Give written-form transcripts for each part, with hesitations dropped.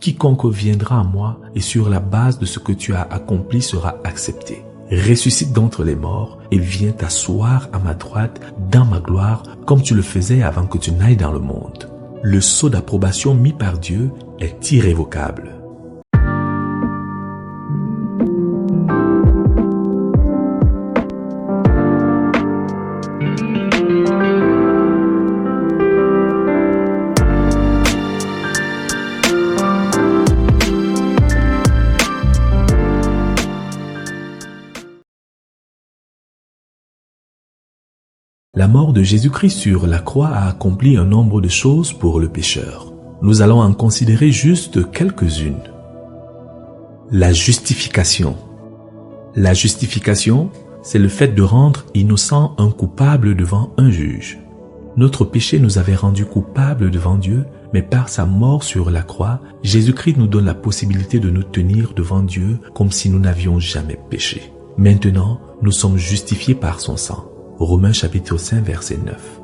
Quiconque viendra à moi et sur la base de ce que tu as accompli sera accepté. Ressuscite d'entre les morts et viens t'asseoir à ma droite dans ma gloire comme tu le faisais avant que tu n'ailles dans le monde. Le sceau d'approbation mis par Dieu est irrévocable. La mort de Jésus-Christ sur la croix a accompli un nombre de choses pour le pécheur. Nous allons en considérer juste quelques-unes. La justification. La justification, c'est le fait de rendre innocent un coupable devant un juge. Notre péché nous avait rendus coupables devant Dieu, mais par sa mort sur la croix, Jésus-Christ nous donne la possibilité de nous tenir devant Dieu comme si nous n'avions jamais péché. Maintenant, nous sommes justifiés par son sang. Romains chapitre 5 verset 9.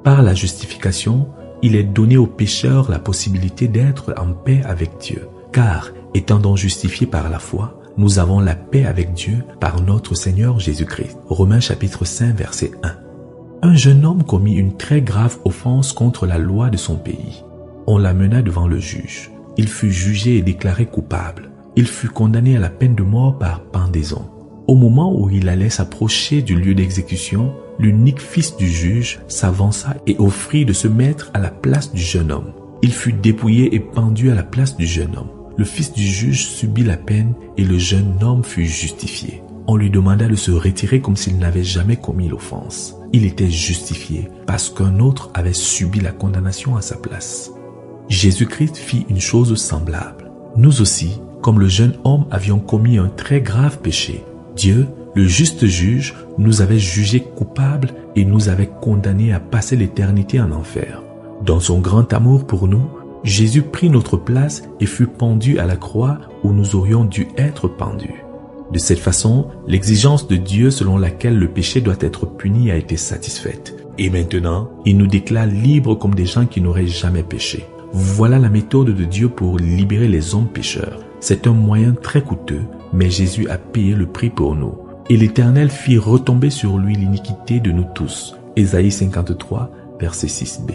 Par la justification, il est donné aux pécheurs la possibilité d'être en paix avec Dieu, car étant donc justifiés par la foi, nous avons la paix avec Dieu par notre Seigneur Jésus-Christ. Romains chapitre 5 verset 1. Un jeune homme commit une très grave offense contre la loi de son pays. On l'amena devant le juge. Il fut jugé et déclaré coupable. Il fut condamné à la peine de mort par pendaison. Au moment où il allait s'approcher du lieu d'exécution, l'unique fils du juge s'avança et offrit de se mettre à la place du jeune homme. Il fut dépouillé et pendu à la place du jeune homme. Le fils du juge subit la peine et le jeune homme fut justifié. On lui demanda de se retirer comme s'il n'avait jamais commis l'offense. Il était justifié parce qu'un autre avait subi la condamnation à sa place. Jésus-Christ fit une chose semblable. Nous aussi, comme le jeune homme, avions commis un très grave péché. Dieu, le juste juge, nous avait jugés coupables et nous avait condamnés à passer l'éternité en enfer. Dans son grand amour pour nous, Jésus prit notre place et fut pendu à la croix où nous aurions dû être pendus. De cette façon, l'exigence de Dieu selon laquelle le péché doit être puni a été satisfaite. Et maintenant, il nous déclare libres comme des gens qui n'auraient jamais péché. Voilà la méthode de Dieu pour libérer les hommes pécheurs. C'est un moyen très coûteux, mais Jésus a payé le prix pour nous. Et l'Éternel fit retomber sur lui l'iniquité de nous tous. Ésaïe 53, verset 6b.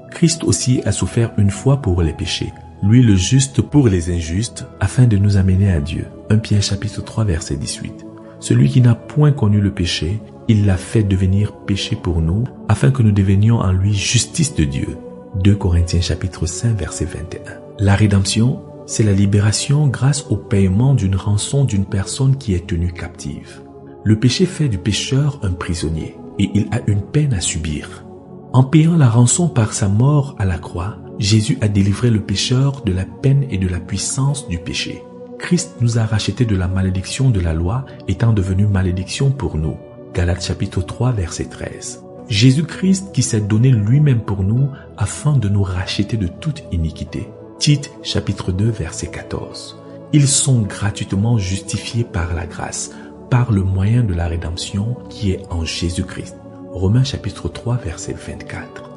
Christ aussi a souffert une fois pour les péchés, lui le juste pour les injustes, afin de nous amener à Dieu. 1 Pierre chapitre 3, verset 18. Celui qui n'a point connu le péché, il l'a fait devenir péché pour nous, afin que nous devenions en lui justice de Dieu. 2 Corinthiens chapitre 5, verset 21. La rédemption, c'est la libération grâce au paiement d'une rançon d'une personne qui est tenue captive. Le péché fait du pécheur un prisonnier et il a une peine à subir. En payant la rançon par sa mort à la croix, Jésus a délivré le pécheur de la peine et de la puissance du péché. Christ nous a rachetés de la malédiction de la loi étant devenu malédiction pour nous. Galates chapitre 3 verset 13. Jésus-Christ qui s'est donné lui-même pour nous afin de nous racheter de toute iniquité. Tite chapitre 2 verset 14. Ils sont gratuitement justifiés par la grâce, par le moyen de la rédemption qui est en Jésus-Christ. Romains chapitre 3 verset 24.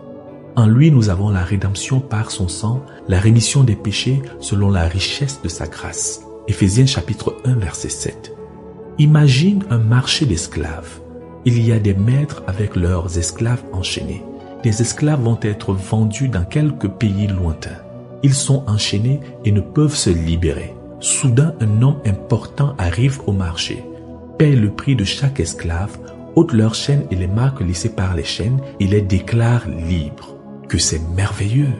En lui nous avons la rédemption par son sang, la rémission des péchés selon la richesse de sa grâce. Éphésiens chapitre 1 verset 7. Imagine un marché d'esclaves. Il y a des maîtres avec leurs esclaves enchaînés. Les esclaves vont être vendus dans quelques pays lointains. Ils sont enchaînés et ne peuvent se libérer. Soudain, un homme important arrive au marché, paie le prix de chaque esclave, ôte leurs chaînes et les marques laissées par les chaînes et les déclare libres. Que c'est merveilleux!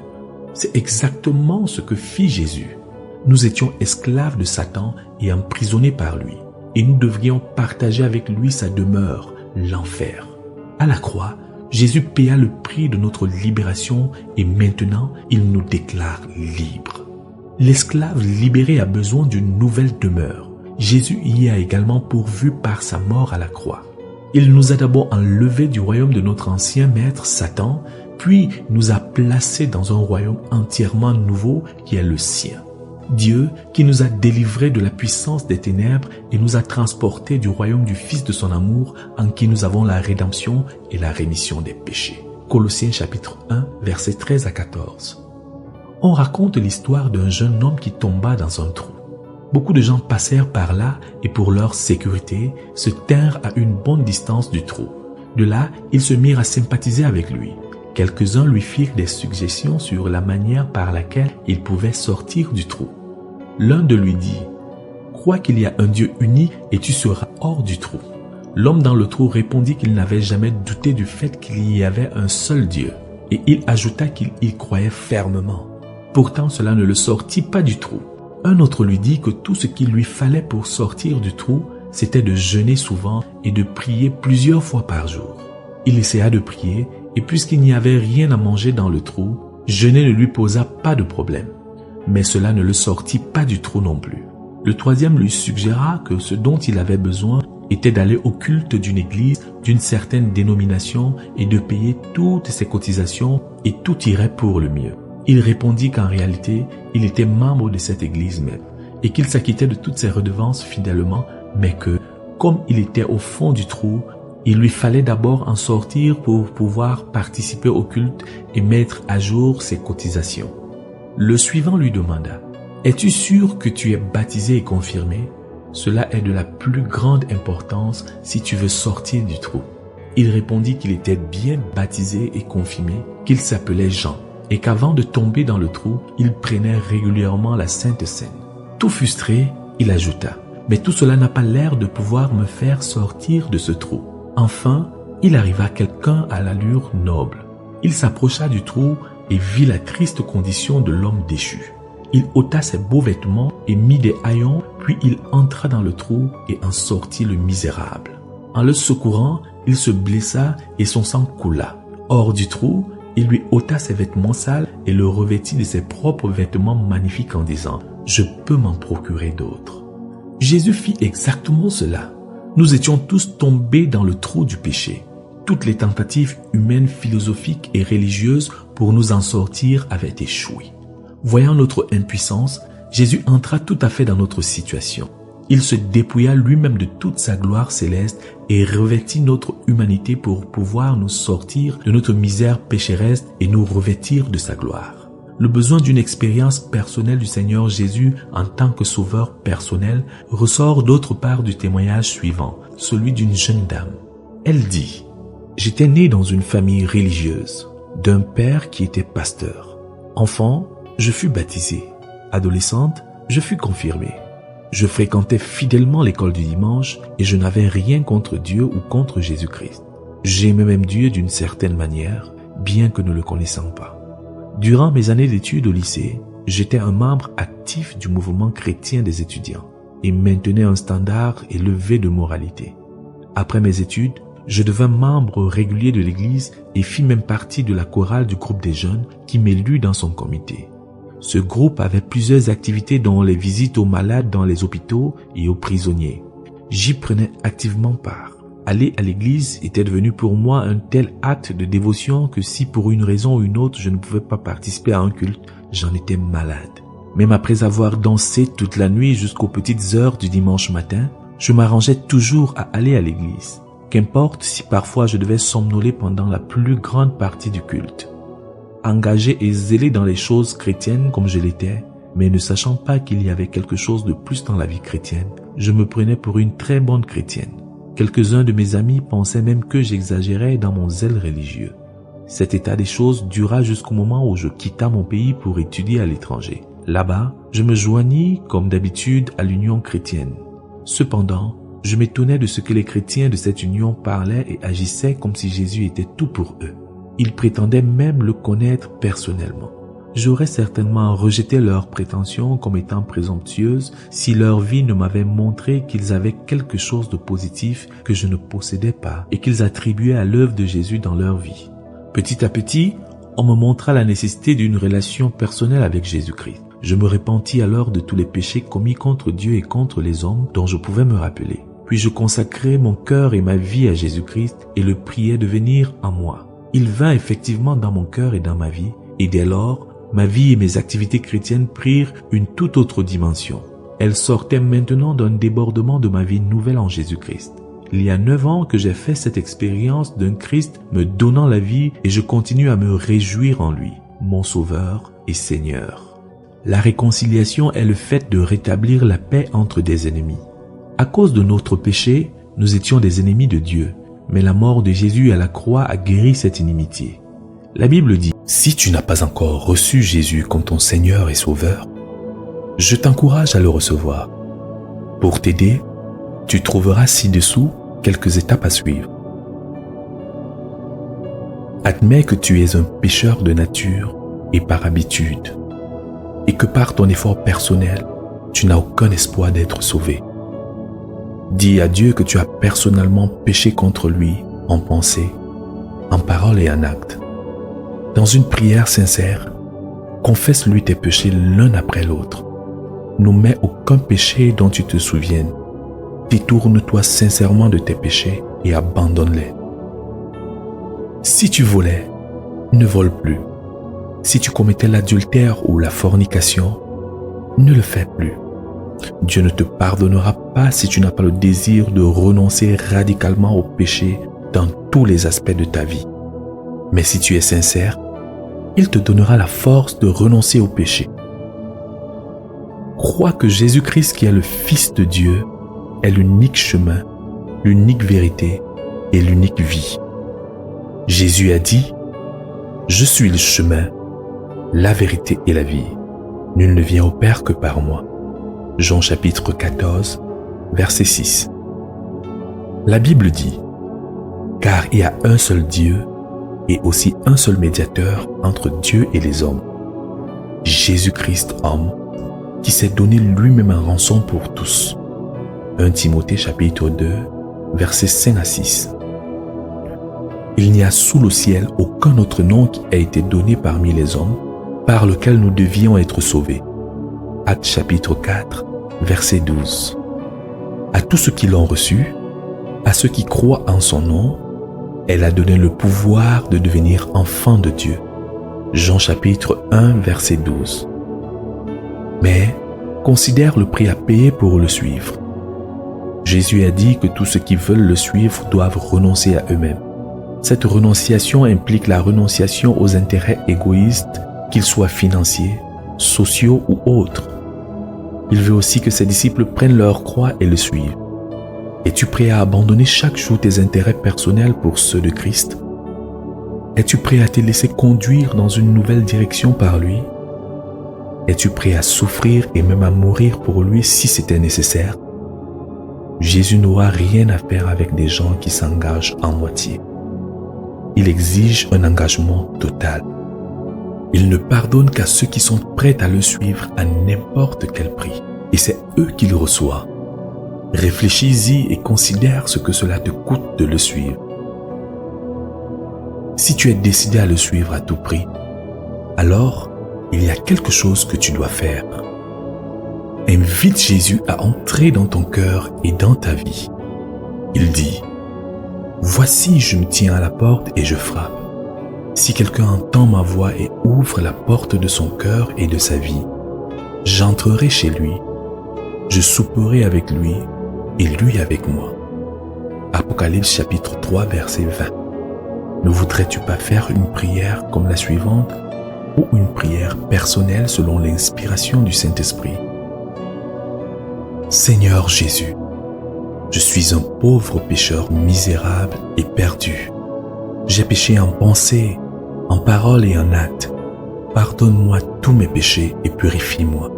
C'est exactement ce que fit Jésus. Nous étions esclaves de Satan et emprisonnés par lui, et nous devrions partager avec lui sa demeure, l'enfer. À la croix, Jésus paya le prix de notre libération et maintenant il nous déclare libres. L'esclave libéré a besoin d'une nouvelle demeure. Jésus y a également pourvu par sa mort à la croix. Il nous a d'abord enlevés du royaume de notre ancien maître Satan, puis nous a placés dans un royaume entièrement nouveau qui est le sien. Dieu qui nous a délivrés de la puissance des ténèbres et nous a transportés du royaume du Fils de son amour en qui nous avons la rédemption et la rémission des péchés. Colossiens chapitre 1, versets 13 à 14. On raconte l'histoire d'un jeune homme qui tomba dans un trou. Beaucoup de gens passèrent par là et pour leur sécurité, se tinrent à une bonne distance du trou. De là, ils se mirent à sympathiser avec lui. Quelques-uns lui firent des suggestions sur la manière par laquelle il pouvait sortir du trou. L'un d'eux lui dit « Crois qu'il y a un Dieu uni et tu seras hors du trou. » L'homme dans le trou répondit qu'il n'avait jamais douté du fait qu'il y avait un seul Dieu. Et il ajouta qu'il y croyait fermement. Pourtant, cela ne le sortit pas du trou. Un autre lui dit que tout ce qu'il lui fallait pour sortir du trou, c'était de jeûner souvent et de prier plusieurs fois par jour. Il essaya de prier et puisqu'il n'y avait rien à manger dans le trou, jeûner ne lui posa pas de problème. Mais cela ne le sortit pas du trou non plus. Le troisième lui suggéra que ce dont il avait besoin était d'aller au culte d'une église d'une certaine dénomination et de payer toutes ses cotisations et tout irait pour le mieux. Il répondit qu'en réalité, il était membre de cette église même et qu'il s'acquittait de toutes ses redevances fidèlement, mais que, comme il était au fond du trou, il lui fallait d'abord en sortir pour pouvoir participer au culte et mettre à jour ses cotisations. Le suivant lui demanda « Es-tu sûr que tu es baptisé et confirmé ? Cela est de la plus grande importance si tu veux sortir du trou. » Il répondit qu'il était bien baptisé et confirmé, qu'il s'appelait Jean et qu'avant de tomber dans le trou, il prenait régulièrement la Sainte Seine. Tout frustré, il ajouta « Mais tout cela n'a pas l'air de pouvoir me faire sortir de ce trou. » Enfin, il arriva quelqu'un à l'allure noble. Il s'approcha du trou et vit la triste condition de l'homme déchu. Il ôta ses beaux vêtements et mit des haillons, puis il entra dans le trou et en sortit le misérable. En le secourant, il se blessa et son sang coula. Hors du trou, il lui ôta ses vêtements sales et le revêtit de ses propres vêtements magnifiques en disant « Je peux m'en procurer d'autres. » Jésus fit exactement cela. Nous étions tous tombés dans le trou du péché. Toutes les tentatives humaines, philosophiques et religieuses pour nous en sortir avaient échoué. Voyant notre impuissance, Jésus entra tout à fait dans notre situation. Il se dépouilla lui-même de toute sa gloire céleste et revêtit notre humanité pour pouvoir nous sortir de notre misère pécheresse et nous revêtir de sa gloire. Le besoin d'une expérience personnelle du Seigneur Jésus en tant que sauveur personnel ressort d'autre part du témoignage suivant, celui d'une jeune dame. Elle dit « J'étais née dans une famille religieuse, d'un père qui était pasteur. Enfant, je fus baptisée. Adolescente, je fus confirmée. Je fréquentais fidèlement l'école du dimanche et je n'avais rien contre Dieu ou contre Jésus-Christ. J'aimais même Dieu d'une certaine manière, bien que ne le connaissant pas. Durant mes années d'études au lycée, j'étais un membre actif du mouvement chrétien des étudiants et maintenais un standard élevé de moralité. Après mes études, je devins membre régulier de l'église et fis même partie de la chorale du groupe des jeunes qui m'élut dans son comité. Ce groupe avait plusieurs activités dont les visites aux malades dans les hôpitaux et aux prisonniers. J'y prenais activement part. Aller à l'église était devenu pour moi un tel acte de dévotion que si pour une raison ou une autre je ne pouvais pas participer à un culte, j'en étais malade. Même après avoir dansé toute la nuit jusqu'aux petites heures du dimanche matin, je m'arrangeais toujours à aller à l'église. Qu'importe si parfois je devais somnoler pendant la plus grande partie du culte. Engagé et zélé dans les choses chrétiennes comme je l'étais, mais ne sachant pas qu'il y avait quelque chose de plus dans la vie chrétienne, je me prenais pour une très bonne chrétienne. Quelques-uns de mes amis pensaient même que j'exagérais dans mon zèle religieux. Cet état des choses dura jusqu'au moment où je quitta mon pays pour étudier à l'étranger. Là-bas, je me joignis comme d'habitude à l'union chrétienne. Cependant, je m'étonnais de ce que les chrétiens de cette union parlaient et agissaient comme si Jésus était tout pour eux. Ils prétendaient même le connaître personnellement. J'aurais certainement rejeté leurs prétentions comme étant présomptueuses si leur vie ne m'avait montré qu'ils avaient quelque chose de positif que je ne possédais pas et qu'ils attribuaient à l'œuvre de Jésus dans leur vie. Petit à petit, on me montra la nécessité d'une relation personnelle avec Jésus-Christ. Je me repentis alors de tous les péchés commis contre Dieu et contre les hommes dont je pouvais me rappeler. Puis je consacrai mon cœur et ma vie à Jésus-Christ et le priai de venir en moi. Il vint effectivement dans mon cœur et dans ma vie, et dès lors, ma vie et mes activités chrétiennes prirent une toute autre dimension. Elles sortaient maintenant d'un débordement de ma vie nouvelle en Jésus-Christ. Il y a 9 ans que j'ai fait cette expérience d'un Christ me donnant la vie et je continue à me réjouir en lui. mon Sauveur et Seigneur. La réconciliation est le fait de rétablir la paix entre des ennemis. À cause de notre péché, nous étions des ennemis de Dieu, mais la mort de Jésus à la croix a guéri cette inimitié. La Bible dit, « Si tu n'as pas encore reçu Jésus comme ton Seigneur et Sauveur, je t'encourage à le recevoir. Pour t'aider, tu trouveras ci-dessous quelques étapes à suivre. Admets que tu es un pécheur de nature et par habitude, et que par ton effort personnel, tu n'as aucun espoir d'être sauvé. Dis à Dieu que tu as personnellement péché contre lui en pensée, en parole et en acte. Dans une prière sincère, confesse-lui tes péchés l'un après l'autre. N'omets aucun péché dont tu te souviennes. Détourne-toi sincèrement de tes péchés et abandonne-les. Si tu volais, ne vole plus. Si tu commettais l'adultère ou la fornication, ne le fais plus. Dieu ne te pardonnera pas si tu n'as pas le désir de renoncer radicalement au péché dans tous les aspects de ta vie. Mais si tu es sincère, il te donnera la force de renoncer au péché. Crois que Jésus-Christ, qui est le Fils de Dieu, est l'unique chemin, l'unique vérité et l'unique vie. Jésus a dit, « Je suis le chemin, la vérité et la vie. Nul ne vient au Père que par moi. » Jean chapitre 14, verset 6. La Bible dit, « Car il y a un seul Dieu et aussi un seul médiateur entre Dieu et les hommes, Jésus-Christ homme, qui s'est donné lui-même en rançon pour tous. » 1 Timothée chapitre 2, versets 5 à 6. Il n'y a sous le ciel aucun autre nom qui a été donné parmi les hommes par lequel nous devions être sauvés. Actes chapitre 4, verset 12. À tous ceux qui l'ont reçu, à ceux qui croient en son nom, elle a donné le pouvoir de devenir enfants de Dieu. Jean chapitre 1, verset 12. Mais considère le prix à payer pour le suivre. Jésus a dit que tous ceux qui veulent le suivre doivent renoncer à eux-mêmes. Cette renonciation implique la renonciation aux intérêts égoïstes, qu'ils soient financiers, sociaux ou autres. Il veut aussi que ses disciples prennent leur croix et le suivent. Es-tu prêt à abandonner chaque jour tes intérêts personnels pour ceux de Christ? Es-tu prêt à te laisser conduire dans une nouvelle direction par lui? Es-tu prêt à souffrir et même à mourir pour lui si c'était nécessaire? Jésus n'aura rien à faire avec des gens qui s'engagent en moitié. Il exige un engagement total. Il ne pardonne qu'à ceux qui sont prêts à le suivre à n'importe quel prix. Et c'est eux qu'il reçoit. Réfléchis-y et considère ce que cela te coûte de le suivre. Si tu es décidé à le suivre à tout prix, alors il y a quelque chose que tu dois faire. Invite Jésus à entrer dans ton cœur et dans ta vie. Il dit, « Voici, je me tiens à la porte et je frappe. Si quelqu'un entend ma voix et ouvre la porte de son cœur et de sa vie, j'entrerai chez lui, je souperai avec lui et lui avec moi. » Apocalypse chapitre 3, verset 20. Ne voudrais-tu pas faire une prière comme la suivante ou une prière personnelle selon l'inspiration du Saint-Esprit? Seigneur Jésus, je suis un pauvre pécheur misérable et perdu. J'ai péché en pensée, en parole et en acte. Pardonne-moi tous mes péchés et purifie-moi.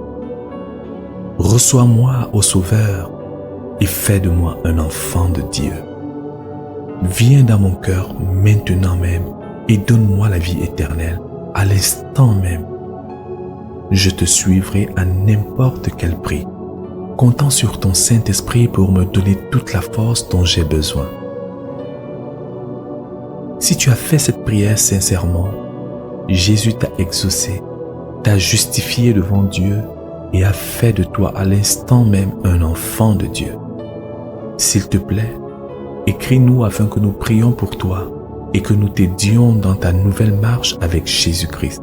Reçois-moi, ô Sauveur, et fais de moi un enfant de Dieu. Viens dans mon cœur maintenant même et donne-moi la vie éternelle à l'instant même. Je te suivrai à n'importe quel prix, comptant sur ton Saint-Esprit pour me donner toute la force dont j'ai besoin. Si tu as fait cette prière sincèrement, Jésus t'a exaucé, t'a justifié devant Dieu et a fait de toi à l'instant même un enfant de Dieu. S'il te plaît, écris-nous afin que nous prions pour toi et que nous t'aidions dans ta nouvelle marche avec Jésus-Christ.